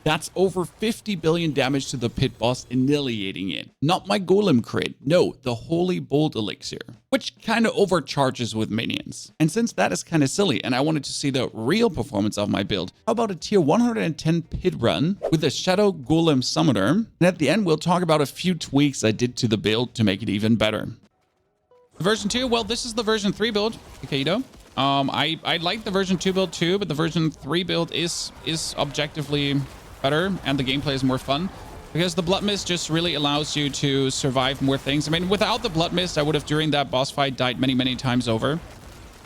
That's over 50 billion damage to the pit boss, annihilating it. Not my golem crit, no, the holy bolt elixir, which kind of overcharges with minions. And since that is kind of silly and I wanted to see the real performance of my build, how about a tier 110 pit run with a Shadow Golem Summoner? And at the end, we'll talk about a few tweaks I did to the build to make it even better. Version 2, well, this is the version 3 build, Kaito. I like the version 2 build too, but the version 3 build is objectively better and the gameplay is more fun because the blood mist just really allows you to survive more things. I mean, without the blood mist, I would have during that boss fight died many times over.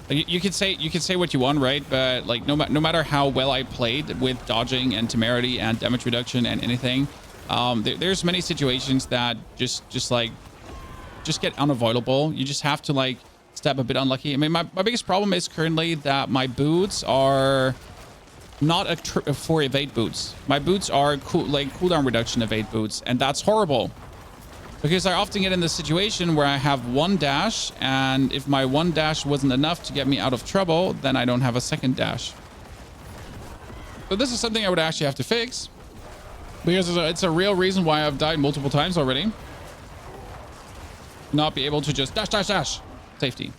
You could say what you want, right? But like no matter how well I played with dodging and temerity and damage reduction and anything, there's many situations that just get unavoidable. You just have to like step a bit unlucky. I mean, my biggest problem is currently that my boots are not for evade boots. My boots are cooldown reduction evade boots, and that's horrible because I often get in this situation where I have one dash, and if my one dash wasn't enough to get me out of trouble, then I don't have a second dash. So this is something I would actually have to fix because it's a real reason why I've died multiple times already. Not be able to just dash. Safety.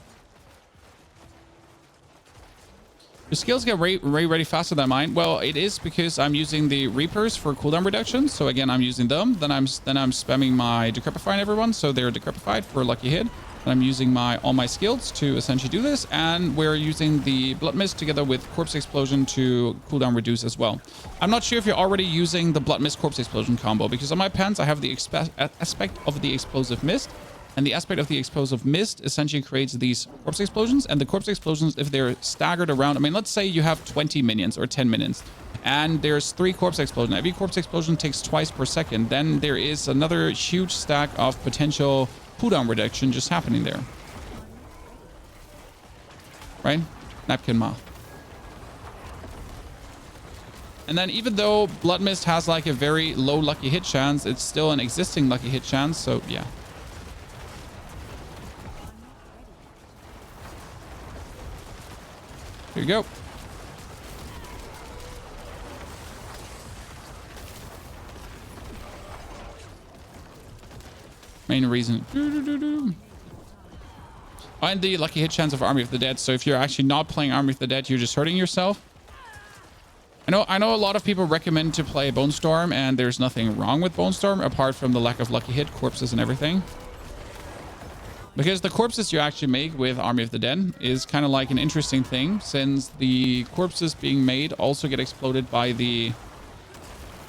Your skills get ready faster than mine. Well, it is because I'm using the Reapers for cooldown reduction. So again, I'm using them. Then I'm spamming my Decrepify on everyone, so they're decrepified for a lucky hit. And I'm using all my skills to essentially do this. And we're using the Blood Mist together with Corpse Explosion to cooldown reduce as well. I'm not sure if you're already using the Blood Mist Corpse Explosion combo because on my pants I have the aspect of the Explosive Mist. And the aspect of the Explosive Mist essentially creates these Corpse Explosions. And the Corpse Explosions, if they're staggered around, I mean, let's say you have 20 minions or 10 minions. And there's 3 Corpse Explosions. Every Corpse Explosion takes twice per second. Then there is another huge stack of potential cooldown reduction just happening there. Right? Napkin Moth. And then even though Blood Mist has like a very low lucky hit chance, it's still an existing lucky hit chance. So yeah. Here you go. Main reason. And the lucky hit chance of Army of the Dead. So if you're actually not playing Army of the Dead, you're just hurting yourself. I know a lot of people recommend to play Bone Storm, and there's nothing wrong with Bone Storm apart from the lack of lucky hit, corpses, and everything. Because the corpses you actually make with Army of the Dead is kind of like an interesting thing, since the corpses being made also get exploded by the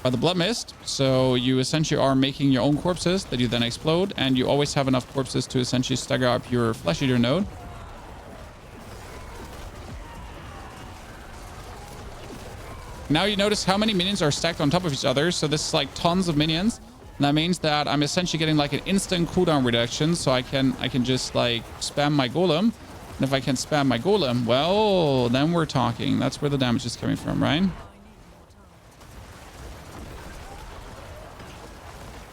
Blood Mist. So you essentially are making your own corpses that you then explode, and you always have enough corpses to essentially stagger up your Flesh Eater node. Now you notice how many minions are stacked on top of each other. So this is like tons of minions. And that means that I'm essentially getting like an instant cooldown reduction, so I can just like spam my golem. And if I can spam my golem, well, then we're talking. That's where the damage is coming from, right?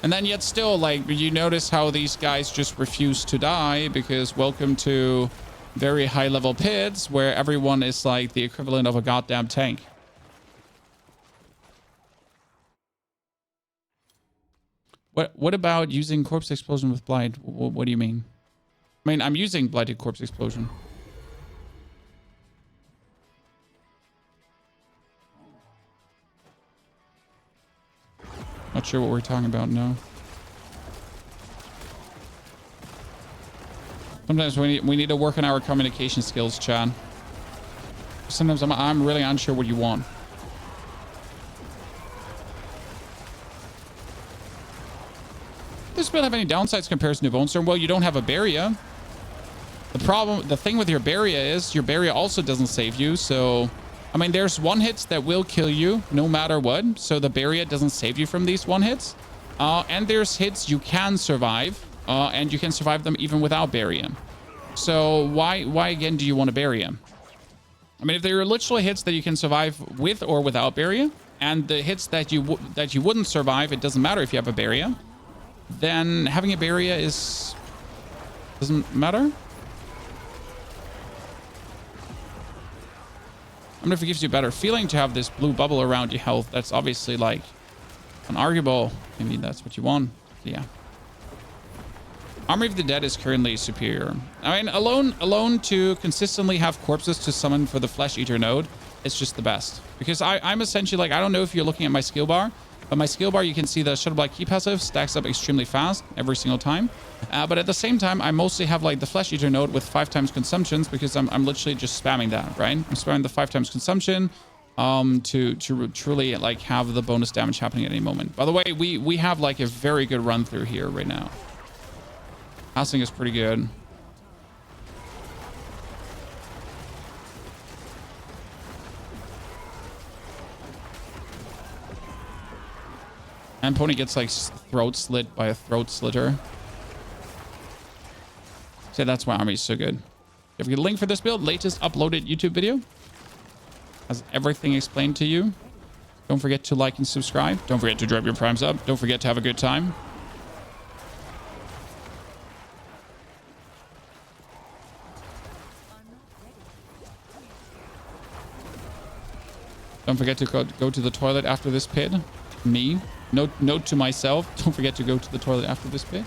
And then yet still, like, you notice how these guys just refuse to die because welcome to very high level pits where everyone is like the equivalent of a goddamn tank. What about using Corpse Explosion with Blight? What do you mean? I mean, I'm using Blighted Corpse Explosion. Not sure what we're talking about, no. Sometimes we need to work on our communication skills, Chad. Sometimes I'm really unsure what you want. Does this build have any downsides comparison to Bone Storm? Well, you don't have a barrier. The thing with your barrier is your barrier also doesn't save you. So, I mean, there's one hits that will kill you no matter what. So the barrier doesn't save you from these one hits. And there's hits you can survive, and you can survive them even without barrier. So why again do you want a barrier? I mean, if there are literally hits that you can survive with or without barrier, and the hits that you wouldn't survive, it doesn't matter if you have a barrier. Then having a barrier doesn't matter. I don't know if it gives you a better feeling to have this blue bubble around your health. That's obviously like unarguable. Maybe that's what you want. So yeah. Army of the Dead is currently superior. I mean, alone to consistently have corpses to summon for the Flesh Eater node, it's just the best. Because I'm essentially like, I don't know if you're looking at my skill bar, but my skill bar, you can see the Shadow Black Key passive stacks up extremely fast every single time. But at the same time, I mostly have like the Flesh Eater node with 5 times consumptions because I'm literally just spamming that, right? I'm spamming the 5 times consumption to truly like have the bonus damage happening at any moment. By the way, we have like a very good run through here right now. Housing is pretty good. And Pony gets like throat slit by a throat slitter. So that's why Army is so good. If you get a link for this build, latest uploaded YouTube video. Has everything explained to you. Don't forget to like and subscribe. Don't forget to drop your primes up. Don't forget to have a good time. Don't forget to go to the toilet after this pit. Me. Note to myself. Don't forget to go to the toilet after this pit.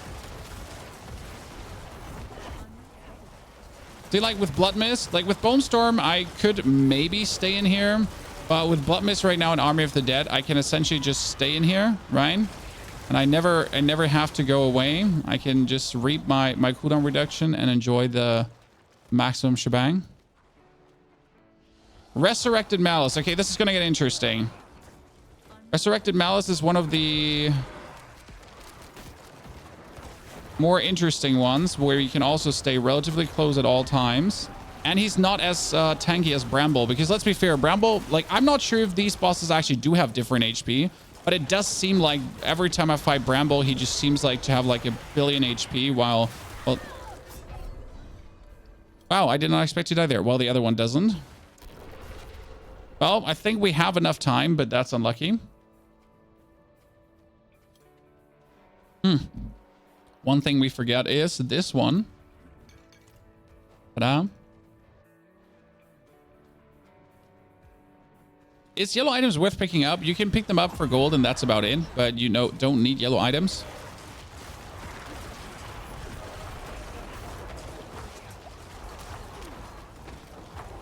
See, like with Blood Mist, like with Bone Storm, I could maybe stay in here. But with Blood Mist right now in Army of the Dead, I can essentially just stay in here, right? And I never have to go away. I can just reap my cooldown reduction and enjoy the maximum shebang. Resurrected Malice. Okay, this is going to get interesting. Resurrected Malice is one of the more interesting ones where you can also stay relatively close at all times. And he's not as tanky as Bramble, because let's be fair, Bramble, like, I'm not sure if these bosses actually do have different HP, but it does seem like every time I fight Bramble, he just seems like to have like a billion HP while, well, wow, I did not expect to die there. Well, the other one doesn't. Well, I think we have enough time, but that's unlucky. One thing we forget is this one. Ta-da. Is yellow items worth picking up? You can pick them up for gold and that's about it. But you know, don't need yellow items.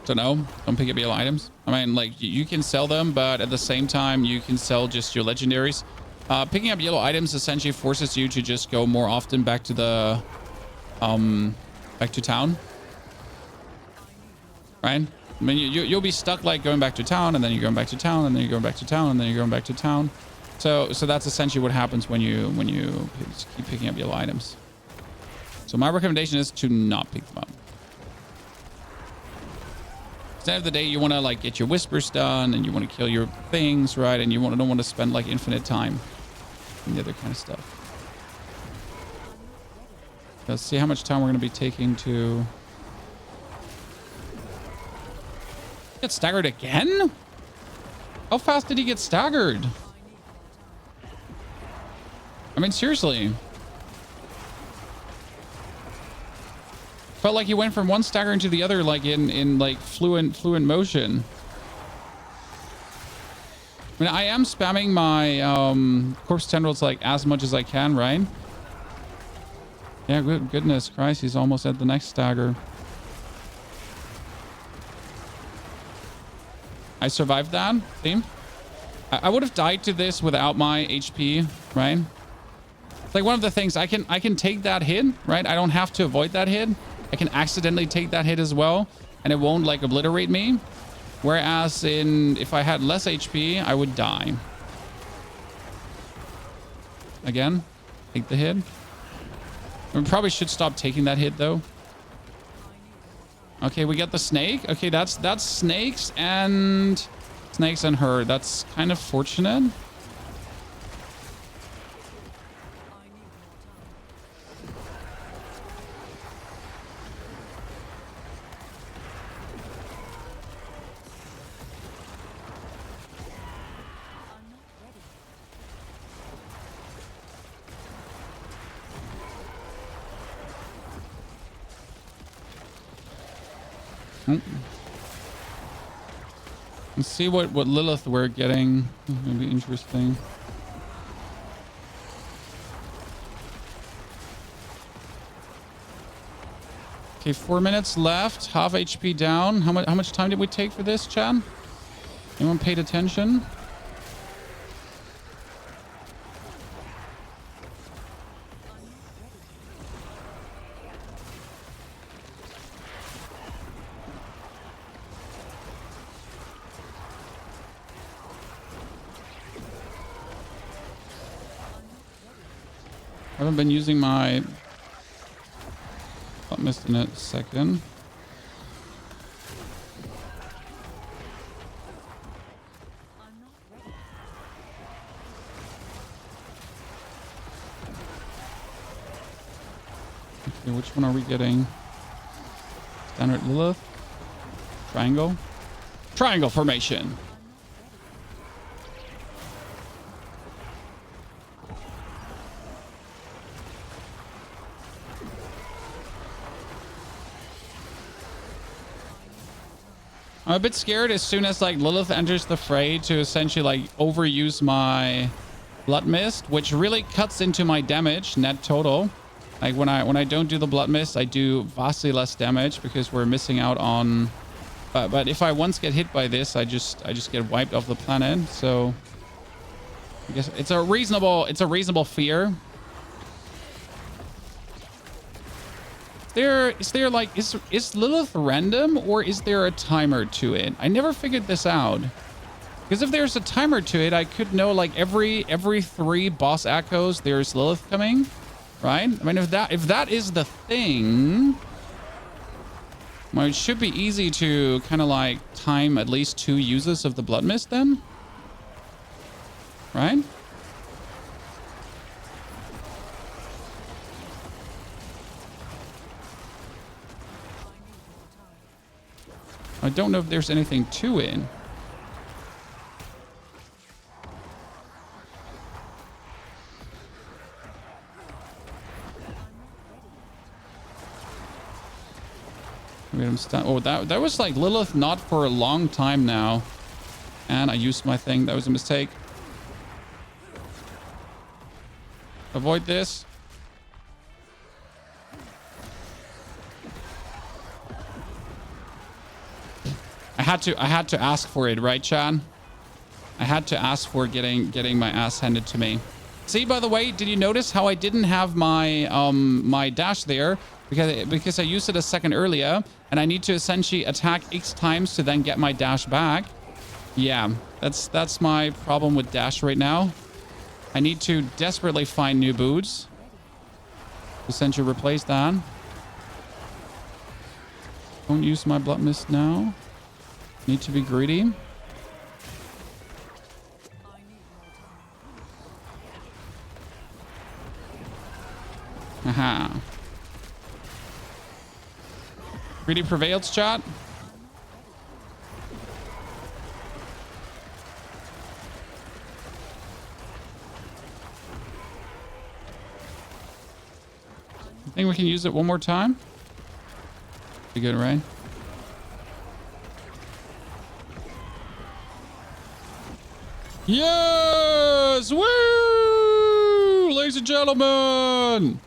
So no, don't pick up yellow items. I mean, like, you can sell them, but at the same time, you can sell just your legendaries. Picking up yellow items essentially forces you to just go more often back to the, back to town. Right? I mean, you'll be stuck like going back to town, and then you're going back to town, and then you're going back to town, and then you're going back to town. So that's essentially what happens when you keep picking up yellow items. So my recommendation is to not pick them up. At the end of the day, you want to like get your whispers done, and you want to kill your things, right? And you don't want to spend like infinite time and the other kind of stuff. Let's see how much time we're going to be taking to get staggered again. How fast did he get staggered? I mean, seriously. Felt like he went from one stagger into the other, like in like fluent motion. I mean, I am spamming my corpse tendrils like as much as I can, right? Yeah, goodness Christ, he's almost at the next stagger. I survived that. See? I would have died to this without my HP, right? It's like one of the things, I can take that hit, right? I don't have to avoid that hit. I can accidentally take that hit as well, and it won't like obliterate me. Whereas if I had less HP, I would die. Again, take the hit. We probably should stop taking that hit though. Okay, we got the snake. Okay, that's snakes and her. That's kind of fortunate. Let's see what Lilith we're getting. It's gonna be interesting. Okay, 4 minutes left. Half HP down. How much time did we take for this, Chad? Anyone paid attention? I haven't been using my... I missed in a second. Okay, which one are we getting? Standard Lilith? Triangle? Triangle formation! I'm a bit scared as soon as like Lilith enters the fray to essentially like overuse my Blood Mist, which really cuts into my damage net total. Like when I don't do the Blood Mist, I do vastly less damage because we're missing out on. But if I once get hit by this, I just get wiped off the planet. So I guess it's a reasonable fear. Is Lilith random or is there a timer to it? I never figured this out. Because if there's a timer to it, I could know like every 3 boss echoes there's Lilith coming, right? I mean, if that is the thing, well, it should be easy to kind of like time at least 2 uses of the Blood Mist then, right? I don't know if there's anything to it. Wait, I'm stuck. Oh, that was like Lilith not for a long time now. And I used my thing. That was a mistake. Avoid this. I had to ask for it, right, Chan? I had to ask for getting my ass handed to me. See, by the way, did you notice how I didn't have my my dash there because I used it a second earlier, and I need to essentially attack X times to then get my dash back. Yeah, that's my problem with dash right now. I need to desperately find new boots to essentially replace that. Don't use my Blood Mist now. Need to be greedy. Aha. Greedy prevails, chat. I think we can use it one more time. Be good, right? Yes! Woo! Ladies and gentlemen!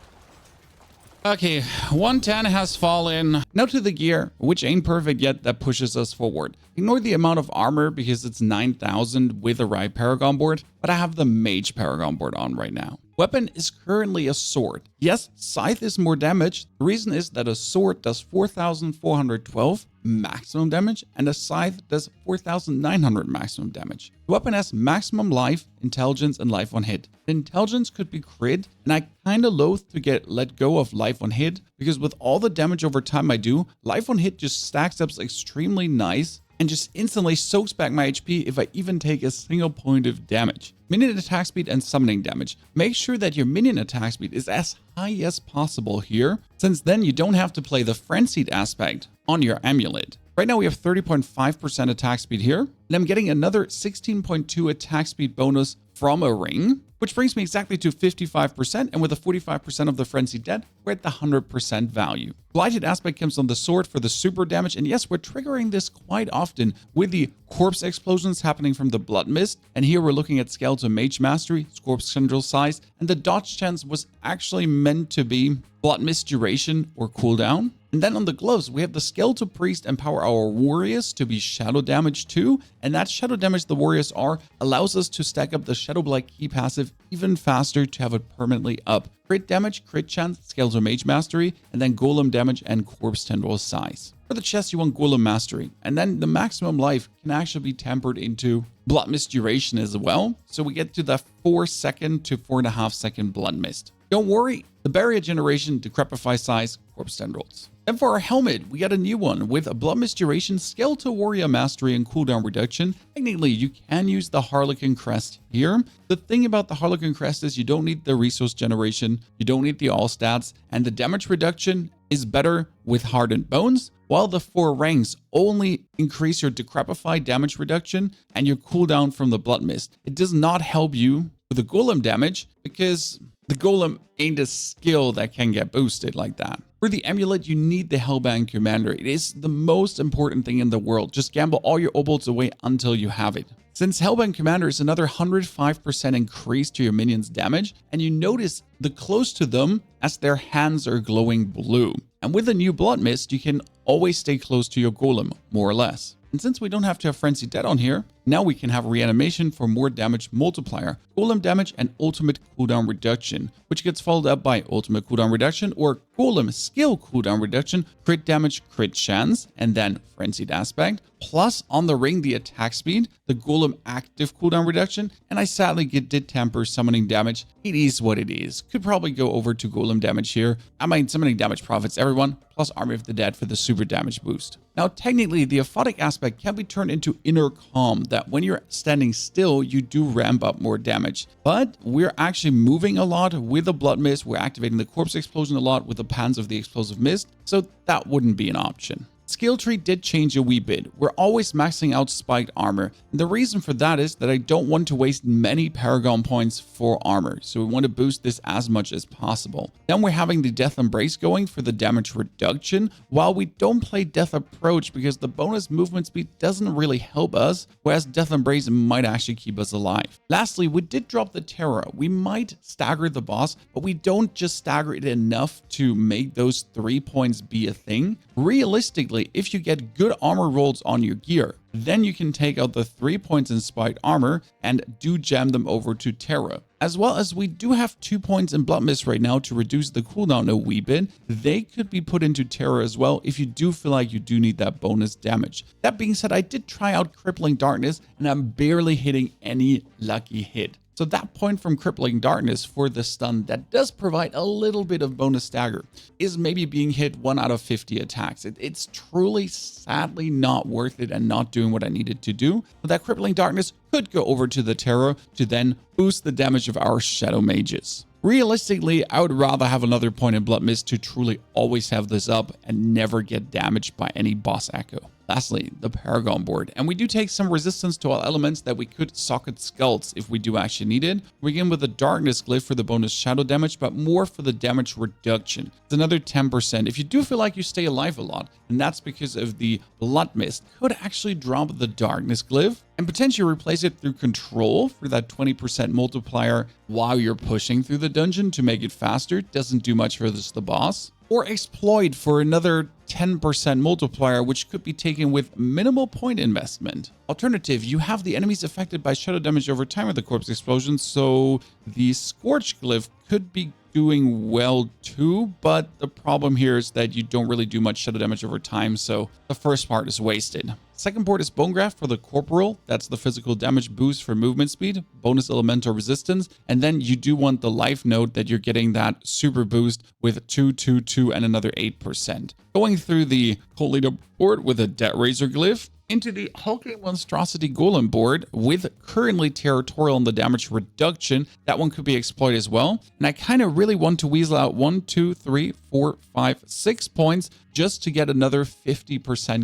Okay, 110 has fallen. Now to the gear, which ain't perfect yet, that pushes us forward. Ignore the amount of armor because it's 9,000 with the right Paragon board, but I have the Mage Paragon board on right now. Weapon is currently a sword. Yes, Scythe is more damage. The reason is that a sword does 4,412 maximum damage and a Scythe does 4,900 maximum damage. The weapon has maximum life, intelligence, and life on hit. The intelligence could be crit, and I kinda loathe to let go of life on hit because with all the damage over time I do, life on hit just stacks up extremely nice and just instantly soaks back my HP if I even take a single point of damage. Minion attack speed and summoning damage. Make sure that your minion attack speed is as high as possible here, since then you don't have to play the frenzied aspect on your amulet. Right now we have 30.5% attack speed here, and I'm getting another 16.2 attack speed bonus from a ring. which brings me exactly to 55%, and with a 45% of the Frenzied Dead, we're at the 100% value. Blighted Aspect comes on the sword for the super damage, and yes, we're triggering this quite often with the corpse explosions happening from the Blood Mist, and here we're looking at Skeletal Mage Mastery, Corpse Tendril size, and the dodge chance was actually meant to be Blood Mist duration or cooldown. And then on the gloves, we have the Skeletal Priest empower our warriors to be shadow damage too, and that shadow damage the warriors are allows us to stack up the Shadow Blight key passive even faster to have it permanently up. Crit damage, crit chance, Skeletal Mage Mastery, and then Golem damage and Corpse Tendril size. For the chest, you want Golem Mastery, and then the maximum life can actually be tempered into Blood Mist duration as well, so we get to the 4-second to 4.5-second Blood Mist. Don't worry, the barrier generation, Decrepify size, Corpse Tendrils. Then for our helmet, we got a new one with a Blood Mist duration, Skeletal Warrior Mastery, and cooldown reduction. Technically, you can use the Harlequin Crest here. The thing about the Harlequin Crest is you don't need the resource generation, you don't need the all stats, and the damage reduction is better with Hardened Bones, while the 4 ranks only increase your Decrepify damage reduction and your cooldown from the Blood Mist. It does not help you with the Golem damage because the Golem ain't a skill that can get boosted like that. For the amulet, you need the Hellbound Commander. It is the most important thing in the world. Just gamble all your obols away until you have it. Since Hellbound Commander is another 105% increase to your minions' damage, and you notice the close to them as their hands are glowing blue. And with the new Blood Mist, you can always stay close to your Golem, more or less. And since we don't have to have Frenzied Dead on here, now we can have Reanimation for more damage multiplier, Golem damage, and ultimate cooldown reduction, which gets followed up by ultimate cooldown reduction or Golem skill cooldown reduction, crit damage, crit chance, and then Frenzied Aspect. Plus on the ring, the attack speed, the Golem active cooldown reduction, and I sadly did temper summoning damage. It is what it is. Could probably go over to Golem damage here. I mean, summoning damage profits everyone, plus Army of the Dead for the super damage boost. Now, technically, the Aphotic Aspect can be turned into Inner Calm, that when you're standing still, you do ramp up more damage. But we're actually moving a lot with the Blood Mist. We're activating the Corpse Explosion a lot with the Pans of the Explosive Mist, so that wouldn't be an option. Skill tree did change a wee bit. We're always maxing out spiked armor. And the reason for that is that I don't want to waste many Paragon points for armor, so we want to boost this as much as possible. Then we're having the Death Embrace going for the damage reduction, while we don't play Death Approach because the bonus movement speed doesn't really help us, whereas Death Embrace might actually keep us alive. Lastly, we did drop the Terror. We might stagger the boss, but we don't just stagger it enough to make those 3 points be a thing. Realistically, if you get good armor rolls on your gear, then you can take out the 3 points in spiked armor and do jam them over to Terra. As well as we do have 2 points in Blood Mist right now to reduce the cooldown a wee bit. They could be put into Terra as well if you do feel like you do need that bonus damage. That being said, I did try out Crippling Darkness and I'm barely hitting any lucky hit. So that point from Crippling Darkness for the stun that does provide a little bit of bonus stagger is maybe being hit 1 out of 50 attacks. It's truly sadly not worth it and not doing what I needed to do. But that Crippling Darkness could go over to the Terror to then boost the damage of our Shadow Mages. Realistically, I would rather have another point in Blood Mist to truly always have this up and never get damaged by any boss echo. Lastly, the Paragon board, and we do take some resistance to all elements that we could socket skulls if we do actually need it. We begin with the Darkness Glyph for the bonus shadow damage, but more for the damage reduction. It's another 10%. If you do feel like you stay alive a lot, and that's because of the Blood Mist, could actually drop the Darkness Glyph and potentially replace it through Control for that 20% multiplier while you're pushing through the dungeon to make it faster. Doesn't do much for the boss. Or Exploit for another 10% multiplier, which could be taken with minimal point investment. Alternative, you have the enemies affected by shadow damage over time with the Corpse Explosion, so the Scorch Glyph could be doing well too, but the problem here is that you don't really do much shadow damage over time, so the first part is wasted. Second board is Bone Graft for the Corporal. That's the physical damage boost for movement speed, bonus elemental resistance, and then you do want the life node that you're getting that super boost with 2, 2, 2, and another 8%. Going through the Cult Leader board with a Debt Razor Glyph, into the Hulking Monstrosity Golem board with currently Territorial on the damage reduction. That one could be exploited as well. And I kind of really want to weasel out 1, 2, 3, 4, 5, 6 points just to get another 50%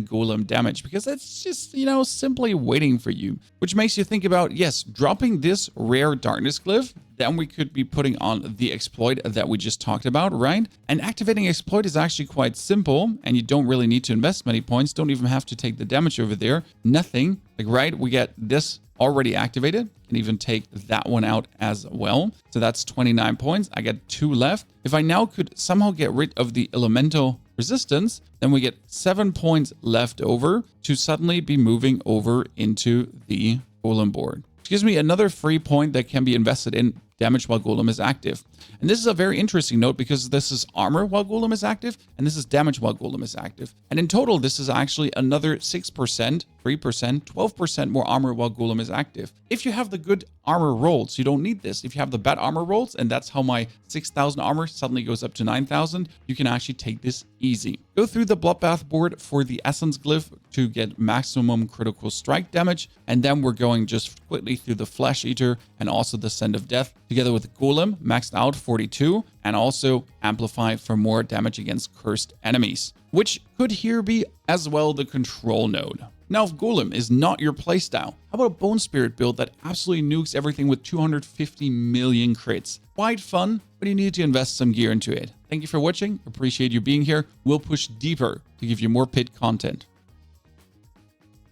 golem damage, because it's just, you know, simply waiting for you. Which makes you think about, yes, dropping this rare darkness glyph, then we could be putting on the exploit that we just talked about, right? And activating exploit is actually quite simple, and you don't really need to invest many points. Don't even have to take the damage over there. Nothing. Like, right, we get this already activated. Can even take that one out as well. So that's 29 points. I get 2 left. If I now could somehow get rid of the elemental resistance, then we get 7 points left over to suddenly be moving over into the golem board. Which gives me another free point that can be invested in damage while golem is active. And this is a very interesting note, because this is armor while golem is active, and this is damage while golem is active. And in total, this is actually another 6%, 3%, 12% more armor while golem is active. If you have the good armor rolls, you don't need this. If you have the bad armor rolls, and that's how my 6,000 armor suddenly goes up to 9,000, you can actually take this easy. Go through the Bloodbath board for the Essence Glyph to get maximum critical strike damage, and then we're going just quickly through the Flesh Eater and also the Scent of Death, together with Golem, maxed out 42, and also Amplify for more damage against cursed enemies, which could here be as well the control node. Now, if Golem is not your playstyle, how about a Bone Spirit build that absolutely nukes everything with 250 million crits? Quite fun, but you need to invest some gear into it. Thank you for watching. Appreciate you being here. We'll push deeper to give you more pit content.